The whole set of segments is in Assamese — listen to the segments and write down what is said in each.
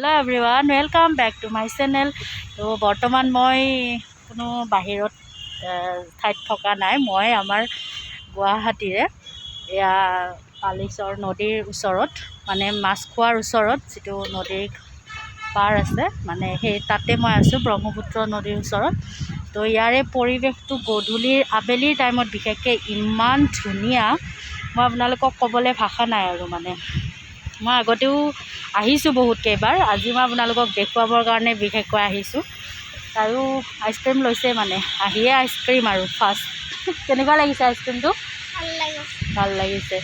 Hello everyone welcome back to my channel. तो बर्तमान मैं कोनो बाहिरत ठाईत थका नाई। मैं आमार गुवाहाटीरे या पालिचर नदीर ओचरत माने माछखोৱাৰ ओचरत जितु नदीर पार आछे माने সেই ताते मैं आছো ब्रह्मपुत्र नदीर ओचरत। तो यारे परिवेशटो गधूलिर आबेलिर टाइमत बिशेषके इमान धुनिया मैं आपनालोকক कबले भाषा नाई आरो माने मैं आगतेও আহিছোঁ बहुत केइबार। আজি मैं आपनालोকক देखुवाबर कारणे बिशेषকৈ আহিছোঁ। আৰু आइसक्रीम लैसे माने আহিয়ে आइसक्रीम आरो फार्स्ट केनेকুৱা লাগিছে आइसक्रीमটো ভাল লাগিছে।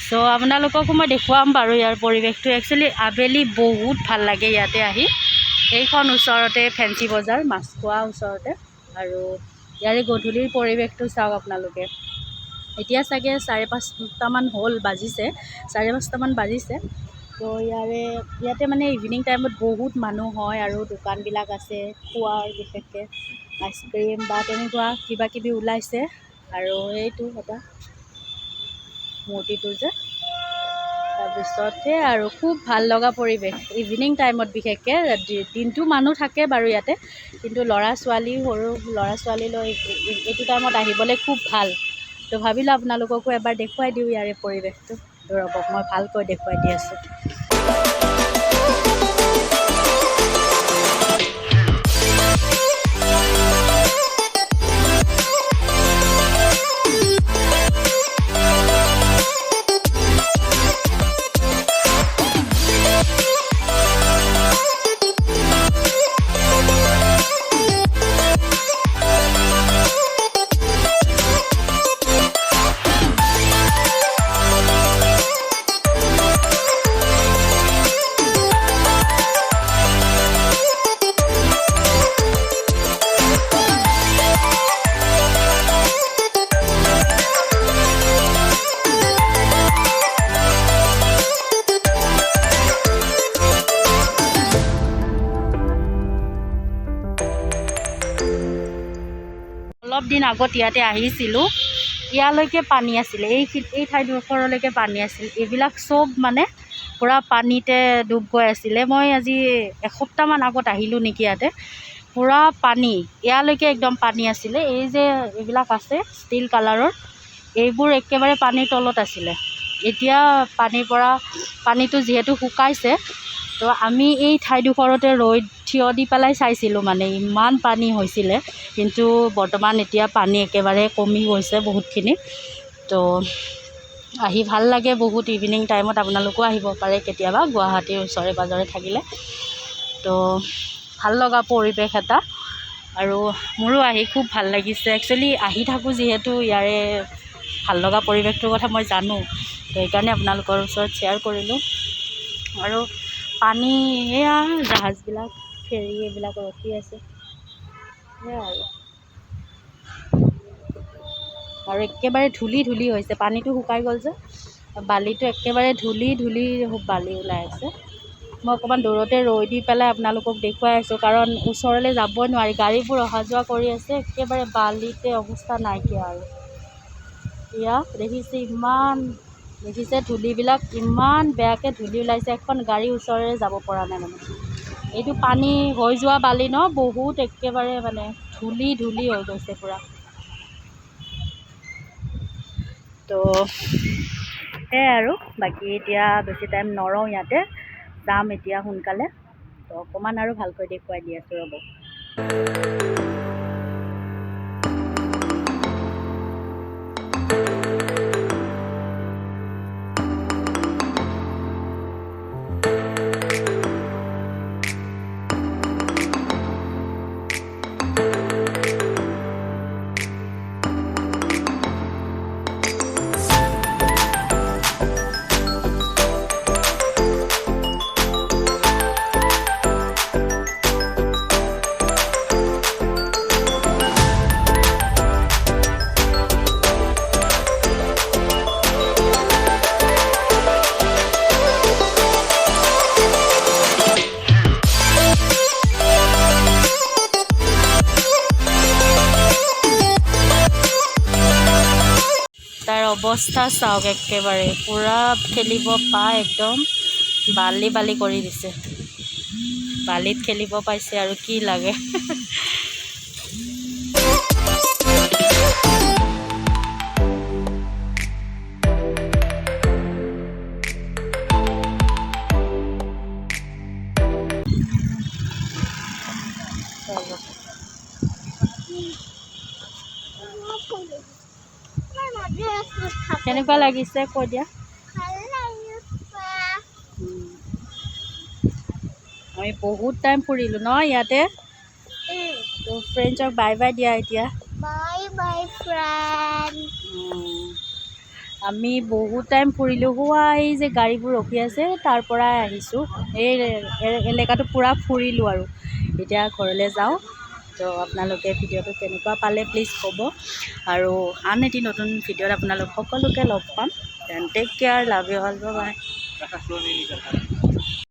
सो आपनालोकको मैं देखुवाम बारो यार परिवेशटो एक्चुअली आबेली बहुत ভাল লাগে ইয়াতে আহি। এইখন ওচৰতে ফেন্সি বজাৰ মাছখোৱা ওচৰতে আৰু ইয়াৰে গধূলিৰ পৰিৱেশটো চাওক আপোনালোকে। এতিয়া চাগে 5:30মান হ'ল বাজিছে 5:30মান বাজিছে। तो ইয়াতে মানে ইভিনিং টাইমত বহুত মানুহ হয় আৰু দোকানবিলাক আছে খোৱাৰ বিশেষকৈ আইচক্ৰীম বা তেনেকুৱা কিবা কিবি ওলাইছে। আৰু এইটো এটা মূৰ্তিটো যে তাৰপিছতে আৰু খুব ভাল লগা পৰিৱেশ ইভিনিং টাইমত বিশেষকৈ দিনটো মানুহ থাকে বাৰু ইয়াতে, কিন্তু ল'ৰা ছোৱালী সৰু ল'ৰা ছোৱালীলৈ এইটো টাইমত আহিবলৈ খুব ভাল। তো ভাবিলোঁ আপোনালোককো এবাৰ দেখুৱাই দিওঁ ইয়াৰে পৰিৱেশটো। ৰ'বক মই ভালকৈ দেখুৱাই দি আছোঁ। অলপ দিন আগত ইয়াতে আহিছিলোঁ, ইয়ালৈকে পানী আছিলে, এই ঠাইডোখৰলৈকে পানী আছিল। এইবিলাক চব মানে পূৰা পানীতে ডুব গৈ আছিলে। মই আজি এসপ্তাহমান আগত আহিলোঁ নেকি, ইয়াতে পূৰা পানী, ইয়ালৈকে একদম পানী আছিলে। এই যে এইবিলাক আছে ষ্টীল কালাৰৰ এইবোৰ একেবাৰে পানীৰ তলত আছিলে। এতিয়া পানীটো যিহেতু শুকাইছে, তো আমি এই ঠাইডোখৰতে থিয় দি পেলাই চাইছিলোঁ, মানে ইমান পানী হৈছিলে। কিন্তু বৰ্তমান এতিয়া পানী একেবাৰে কমি গৈছে বহুতখিনি। তো আহি ভাল লাগে বহুত। ইভিনিং টাইমত আপোনালোকো আহিব পাৰে কেতিয়াবা গুৱাহাটীৰ ওচৰে পাজৰে থাকিলে। তো ভাল লগা পৰিৱেশ এটা, আৰু মোৰো আহি খুব ভাল লাগিছে। একচুৱেলি আহি থাকোঁ যিহেতু ইয়াৰে ভাল লগা পৰিৱেশটোৰ কথা মই জানো, তো সেইকাৰণে আপোনালোকৰ ওচৰত শ্বেয়াৰ কৰিলোঁ। আৰু পানী এয়া জাহাজবিলাক ফেৰী এইবিলাক ৰখি আছে সেয়া আৰু একেবাৰে ধূলি ধূলি হৈছে। পানীটো শুকাই গ'ল যে বালিটো একেবাৰে ধূলি ধূলি বালি ওলাই আছে। মই অকণমান দূৰতে ৰৈ দি পেলাই আপোনালোকক দেখুৱাই আছোঁ, কাৰণ ওচৰলৈ যাবই নোৱাৰি, গাড়ীবোৰ অহা যোৱা কৰি আছে। একেবাৰে বালিতে অৱস্থা নাইকিয়া। আৰু এয়া দেখিছে ধূলিবিলাক ইমান বেয়াকৈ ধূলি ওলাইছে, এখন গাড়ী ওচৰৰে যাব পৰা নাই। মানে এইটো পানী হৈ যোৱা বালি ন, বহুত একেবাৰে মানে ধূলি ধূলি হৈ গৈছে পূৰা। তো সেয়াই আৰু বাকী এতিয়া বেছি টাইম নৰওঁ, ইয়াতে যাম এতিয়া সোনকালে। তো অকণমান আৰু ভালকৈ দেখুৱাই দি আছোঁ ৰ'ব। অৱস্থা চাওক, একেবাৰে পূৰা খেলিব পাই একদম বালি বালি কৰি দিছে। বালিত খেলিব পাইছে আৰু কি লাগে। কেনেকুৱা লাগিছে কৈ দিয়া। আমি বহুত টাইম ফুৰিলোঁ ন ইয়াতে। তো ফ্ৰেণ্ডছক বাই বাই দিয়া এতিয়া। Bye bye friend. আমি বহুত টাইম ফুৰিলোঁ। হোৱা এই যে গাড়ীবোৰ ৰখি আছে তাৰ পৰাই আহিছোঁ। এই এলেকাটো পূৰা ফুৰিলোঁ আৰু এতিয়া ঘৰলৈ যাওঁ। তো আপোনালোকে ভিডিঅ'টো কেনেকুৱা পালে প্লিজ ক'ব। আৰু আন এটি নতুন ভিডিঅ'ত আপোনালোক সকলোকে লগ পাম। Then take care, love you all, bye by.